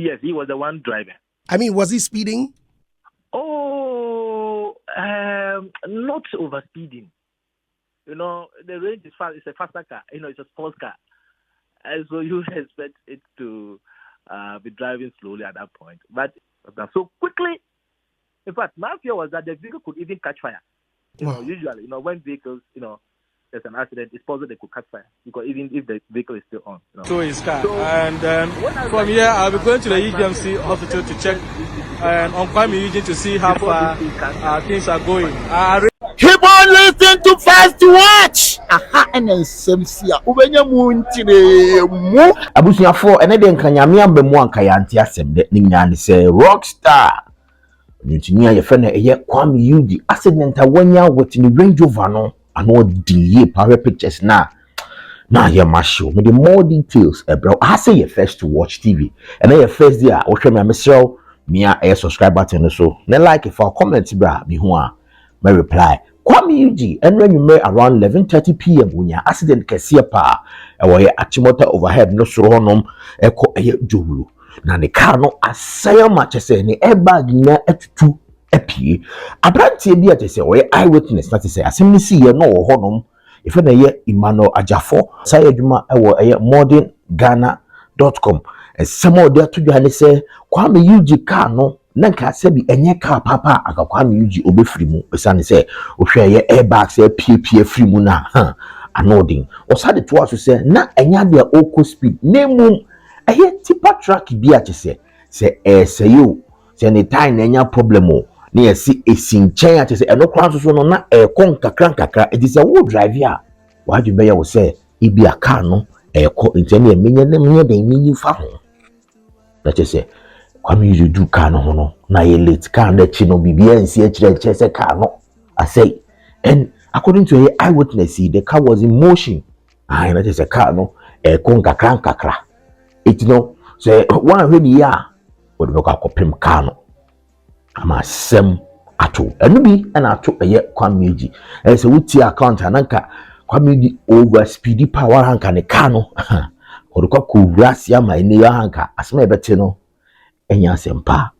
Yes, he was the one driving. I mean, was he speeding? Oh, not over speeding. You know, the Range is fast. It's a faster car. You know, it's a sports car, and so you expect it to be driving slowly at that point. But so quickly, in fact, my fear was that the vehicle could even catch fire. You know, usually, you know, when vehicles, you know, there's an accident, it's possible they could catch fire because even if the vehicle is still on. You know. So his car. And from here, I'll be going to the EGMC hospital to check on Kuami Eugene to see how far things are going. Keep on listening to Fast Watch. Aha, and then Semsia. Ubenya muntire mu. Abusuafo, ene de nkanyame ambemu ankayanti asem de nyane say rockstar. Nutinia ye fe na eye Kuami Eugene accident awanya with the Range Rover no. Ano di power pictures na ye masho. Me the more details, bro. I say you first to watch TV. And then you first there, o hwe me amesel me a subscribe button so. Na like if I comment bra me ho a my reply. Kuami Eugene and when you made around 11:30 p.m. unya accident kese pa e wo ye achimota overhead no soro honom e ko e jowlu. Na the car no asaya match say ni airbag na etutu apie abrantie bi atese oye eyewitness na tese asemni si ye no wo honom ife na ye Emmanuel Ajafo say adwuma ewo eye modernghana.com esemo de atodwa ne se Kuami Eugene car no na nka se bi enye car papa aka Kuami Eugene obefiri mu esane se ohwe ye airbag se pie firi mu na anodin osade to aso se na enya de oko speed nemu eye tipa track bi atese se eseyo se ne time na enya problem o na yesi esinchen atese eno kwan so no na kon kakra it is a wo drive ya wa dwe be ya wo se ibi aka no ko ntene emenye na menye de nyi fa ho na tese Kuami Eugene do car no ho no na ye late car na chi no bibia nsi a kire se car no I say and according to a eyewitness the car was in motion na tese car no kon kakra it no say one hwe ya wo de ko akopem car no ama sem ato enu bi na ato eye Kuami Eugene say wuti account ananka Kuami Eugene over speedy power hanka ne car no odukwa ko wurasi ama ene ya hanka asema ebete no enya sempa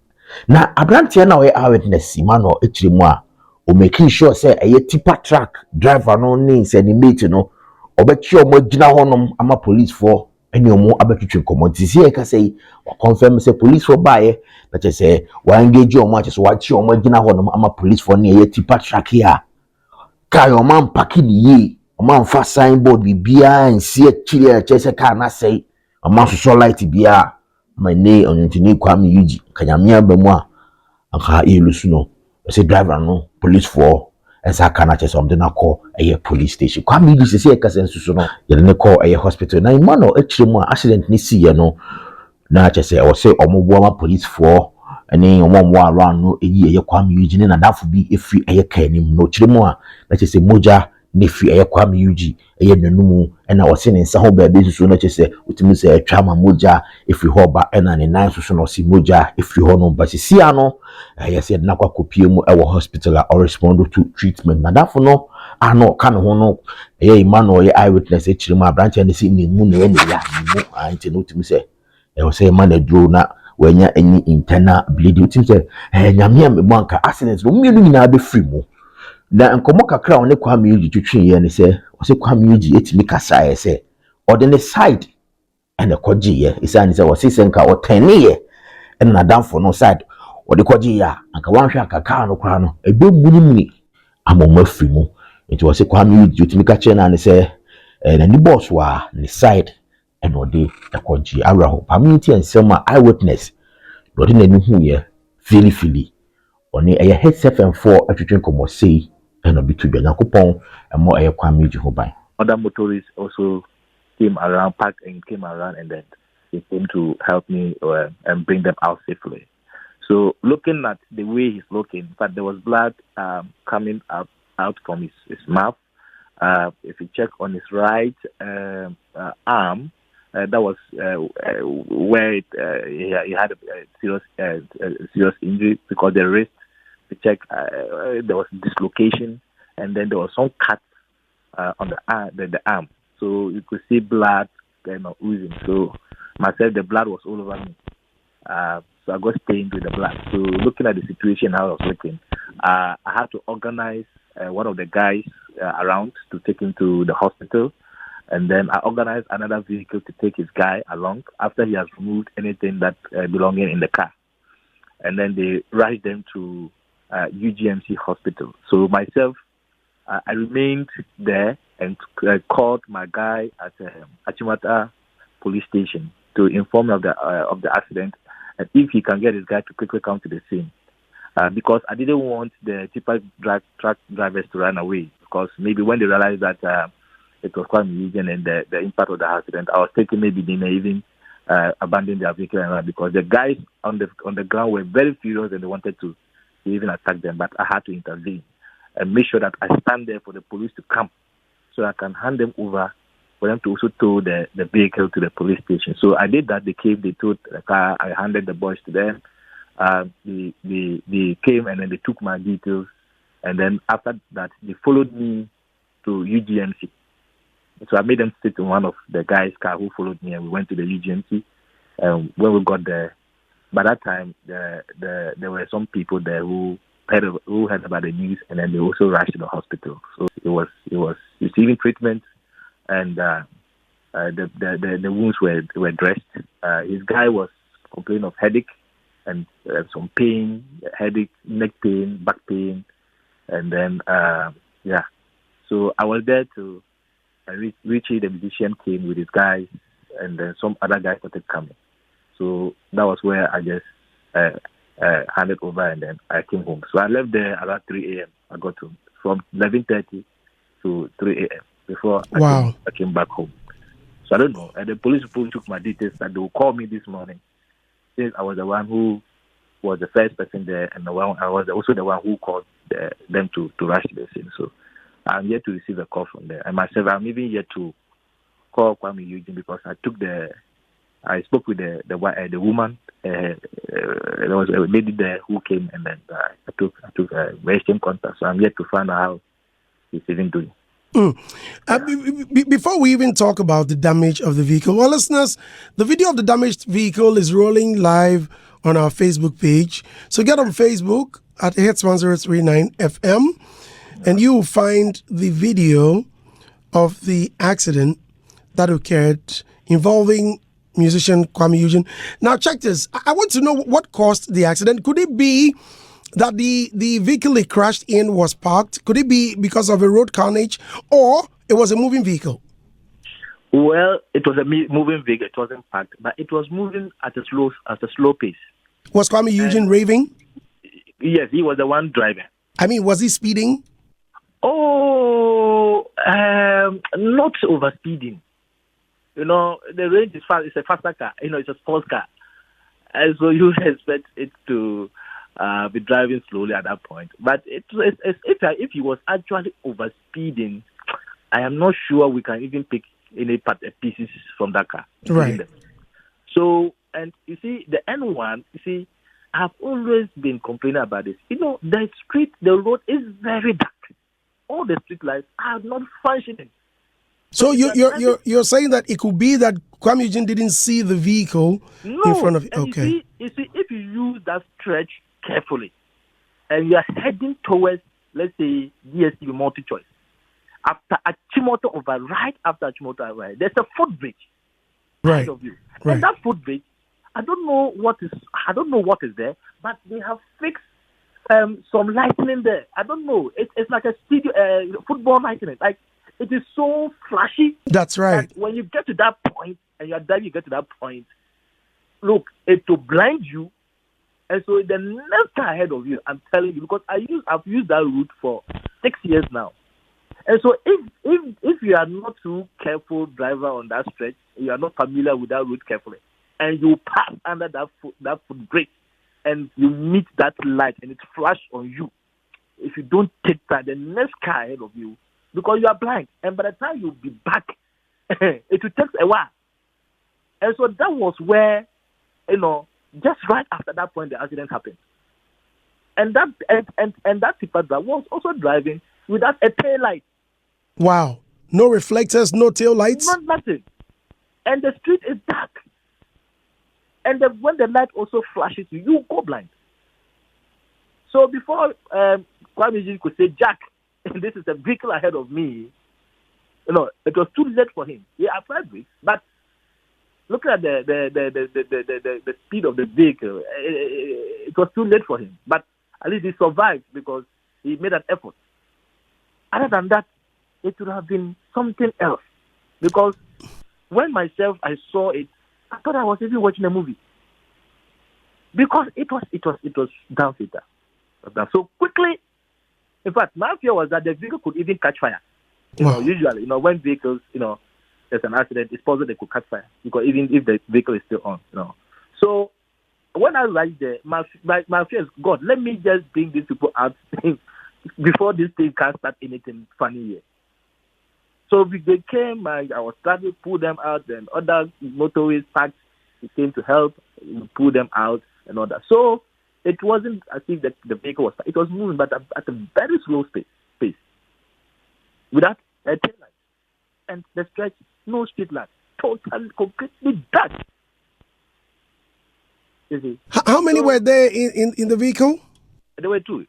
na abrantie na we eyewitness Emmanuel ekiremu a o making sure say eye tipa track driver no ni say ni mate no obechi omo gina honom ama police for eni omo abetwetwe komoti sie ka say o confirm say police for bae na che say wa engage omo ache so wa chi omo gina honom ama police for ni eye tipa track ya ka yo man paki ni yi omo fa signboard bibia nsie chire che say ka na say omo so light bia my name on Antony Kuami Eugene kanyamia bemu a aka ilusu no say driver no police for esa kana che something na call eye police station Kuami Eugene say ka sensu no ye ne call eye hospital na Emmanuel ekiremu a accident ni si ye no na che say o say omobo ama police for ene omomo around no eyi eye Kuami Eugene na dafu bi efri eye kanim no kiremu a na che say moja nefi eye Kuami Eugene eye nanumu ena wose ne nsa ho ba be susu na che say utimi say atwa ma moja efri ho ba ena ne nan susu no si moja efri ho no ba sisi ano eye say na kwa kopie mu ewo hospital or respond to treatment na dafu no ano ka no ho no eye Emmanuel eye eyewitness ekiremu abranche ne si ne mu ne ya mu anti no utimi say e say man adro na wanya any internal bleeding utimi say nyame me banka accident no mienu nyina be free mu na nkomo kakra one Kuami Eugene twetwe ye ne se o se Kuami Eugene etimi kasa ye se o de ne side ene koje ye isani se o se senka o tene ye ene na danfo no side o de koje ya anka wanhwe akaka no kra no ebe munimuni amoma free mu enti o se Kuami Eugene etimi ka che na ne se na ni boss wa ne side ene o de koje awraho pamiti ensema eyewitness do de na ni hu ye fili oni eye HFM4 atwetwe komo sei eno bitu bia yakopon emo eye Kuami Eugene ho ban. Other motorists also came around, and then they came to help me and bring them out safely. So looking at the way he's looking, but there was blood coming out from his mouth. If you check on his right arm, that was where he had a serious injury because the wrist. To check, there was dislocation, and then there was some cuts on the arm. So you could see blood oozing. So myself, the blood was all over me. So I got stained with the blood. So looking at the situation, how I was looking, I had to organize one of the guys around to take him to the hospital. And then I organized another vehicle to take his guy along after he has removed anything that belonging in the car. And then they rushed them to UGMC hospital. So myself, I remained there and called my guy at Achimota police station to inform of the accident, and if he can get his guy to quickly come to the scene. Because I didn't want the tipper truck drivers to run away, because maybe when they realized that it was Kuami Eugene and the impact of the accident, I was thinking maybe they may even abandon their vehicle and run, because the guys on the ground were very furious and they wanted to even attack them. But I had to intervene and make sure that I stand there for the police to come, so I can hand them over for them to also tow the vehicle to the police station. So I did that. They came, they towed the car. I handed the boys to them. They came and then they took my details. And then after that, they followed me to UGMC. So I made them sit in one of the guys' car who followed me, and we went to the UGMC. When we got there, by that time, there were some people there who heard about the news, and then they also rushed to the hospital. So it was receiving treatment, and the wounds were dressed. His guy was complaining of headache and some pain, headache, neck pain, back pain, and then So I was there to Richie, the musician, came with his guys, and then some other guys started coming. So that was where I just handed over, and then I came home. So I left there around 3 a.m. I got home from 11:30 to 3 a.m. before I came back home. So I don't know. And the police people took my details that they will call me this morning, since I was the one who was the first person there, and I was also the one who called them to rush to the scene. So I'm yet to receive a call from there. And myself, I'm even yet to call Kuami Eugene, because I spoke with the woman. There was a lady there who came, and then I took very same contact. So I'm yet to find out how he's even doing. Before we even talk about the damage of the vehicle, well, listeners, the video of the damaged vehicle is rolling live on our Facebook page. So get on Facebook at Hits 1039 FM, and you will find the video of the accident that occurred involving musician Kuami Eugene. Now, check this. I want to know what caused the accident. Could it be that the vehicle they crashed in was parked? Could it be because of a road carnage, or it was a moving vehicle? Well, it was a moving vehicle. It wasn't parked, but it was moving at a slow pace. Was Kuami Eugene raving? Yes, he was the one driving. I mean, was he speeding? Oh, not over speeding. You know, the Range is fast. It's a faster car. You know, it's a sports car, and so you expect it to be driving slowly at that point. But if he was actually over speeding, I am not sure we can even pick any pieces from that car. Right. So, and you see, the N1, I've always been complaining about this. You know, the road is very dark. All the street lights are not functioning. So you're saying that it could be that Kuami Eugene didn't see the vehicle in front of him? Okay. You see, if you use that stretch carefully, and you are heading towards, let's say, DSTV multi-choice, after Achimota over, right after Achimota over, there's a footbridge. Right. Of you. Right. And that footbridge, I don't know what is there, but they have fixed some lightning there. I don't know. It's like a football lightning. Like, it is so flashy. That's right. That when you get to that point, and you're driving, you get to that point, look, it will blind you. And so the next car ahead of you, I'm telling you, because I've used that route for 6 years now. And so if you are not too careful driver on that stretch, you are not familiar with that route carefully, and you pass under that footbridge, and you meet that light and it flash on you, if you don't take time, the next car ahead of you, because you are blind, and by the time you'll be back, it will take a while. And so that was where, just right after that point, the accident happened. And that tipper driver was also driving without a tail light. Wow. No reflectors, no tail lights? Not nothing. And the street is dark. And then when the light also flashes you go blind. So before Kuami Eugene could say, Jack, this is a vehicle ahead of me, it was too late for him. He applied brakes, but looking at the speed of the vehicle, it was too late for him. But at least he survived because he made an effort. Other than that, it would have been something else. Because when I saw it, I thought I was even watching a movie. Because it was down filter. So quickly, in fact, my fear was that the vehicle could even catch fire. Usually, when vehicles, there's an accident, it's possible they could catch fire because even if the vehicle is still on, So when I arrived there, my fear is, God, let me just bring these people out before this thing can start anything funny here. So they came, I was trying to pull them out, and other motorists parked, came to help pull them out and all that. So it wasn't as if the vehicle it was moving, but at a very slow pace, without a tail light. And the stretch, no street light, totally, completely dark. You see? How many were there in the vehicle? There were two.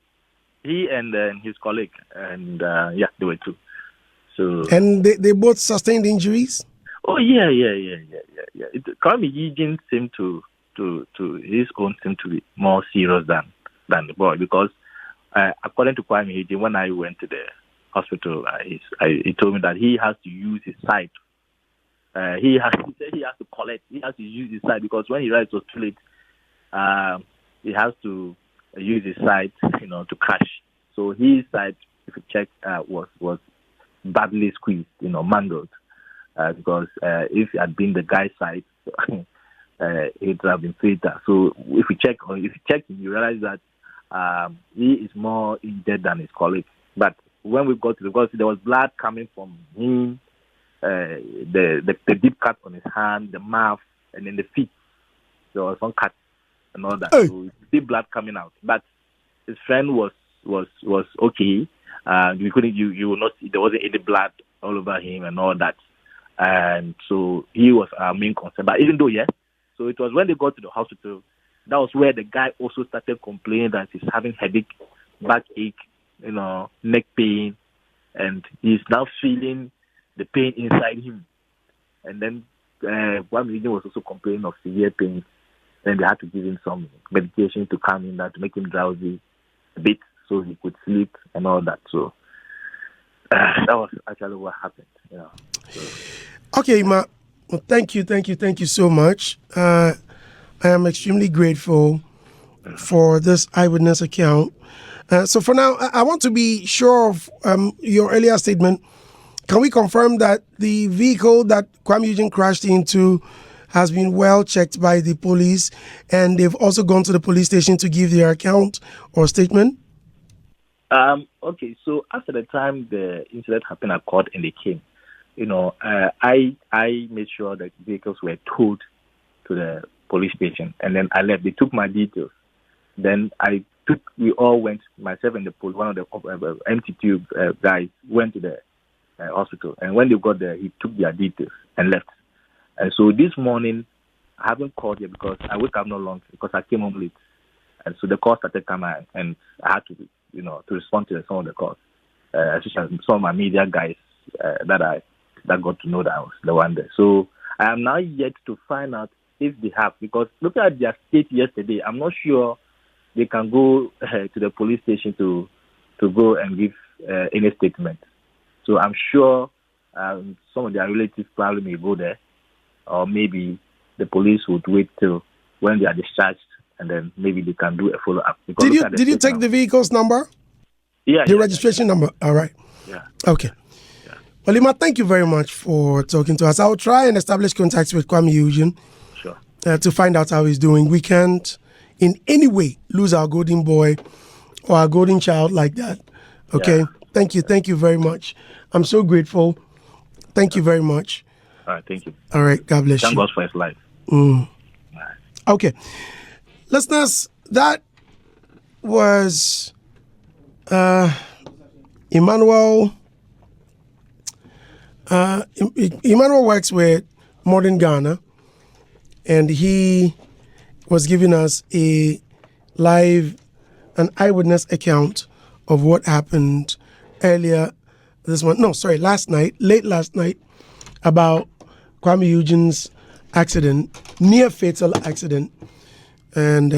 He and his colleague, and there were two. So and they both sustained injuries. Oh yeah. Kuami Eugene seemed to his own seemed to be more serious than the boy because according to Kuami Eugene, when I went to the hospital, he told me that he has to use his sight. He said he has to collect. He has to use his sight because when he realized it was too late, he has to use his sight, to crash. So his sight, if you check, was badly squeezed, mangled. Because if it had been the guy's side, it would have been fatal. So if you check him, you realize that he is more injured than his colleague. But when we got to because there was blood coming from him, the deep cut on his hand, the mouth, and then the feet. There was some cut and all that. Hey. So you see blood coming out. But his friend was okay. We couldn't. You will not see. There wasn't any blood all over him and all that. And so he was our main concern. But even though, so it was when they got to the hospital, that was where the guy also started complaining that he's having headache, backache, neck pain, and he's now feeling the pain inside him. And then Kuami Eugene was also complaining of severe pain. Then they had to give him some medication to calm him down, to make him drowsy a bit so he could sleep and all that. So that was actually what happened. So. Okay, Ma. Well, thank you so much. I am extremely grateful for this eyewitness account. So for now, I want to be sure of your earlier statement. Can we confirm that the vehicle that Kuami Eugene crashed into has been well checked by the police, and they've also gone to the police station to give their account or statement? Okay, so after the time the incident happened, I called and they came. I made sure that vehicles were towed to the police station, and then I left. They took my details. Then we all went, myself and the police, one of the empty tube guys went to the hospital. And when they got there, he took their details and left. And so this morning, I haven't called yet because I wake up not long because I came home late. And so the call started coming, and I had to, to respond to some of the calls. Especially some of my media guys that got to know that I was the one there. So I am now yet to find out if they have, because looking at their state yesterday, I'm not sure they can go to the police station to go and give any statement. So I'm sure some of their relatives probably may go there, or maybe the police would wait till when they are discharged, and then maybe they can do a follow-up. Did you take the vehicle's number? Yeah. The registration number? All right. Yeah. Okay. Yeah. Well, Lima, thank you very much for talking to us. I'll try and establish contacts with Kuami Eugene. Sure. To find out how he's doing. We can't in any way lose our golden boy or our golden child like that. Okay. Yeah. Thank you very much. I'm so grateful. Thank you very much. All right, thank you. All right, God bless you. Thank God for his life. Right. Okay. Listeners, that was Emmanuel. Emmanuel works with Modern Ghana, and he was giving us an eyewitness account of what happened last night, late last night, about Kuami Eugene's accident, near fatal accident. And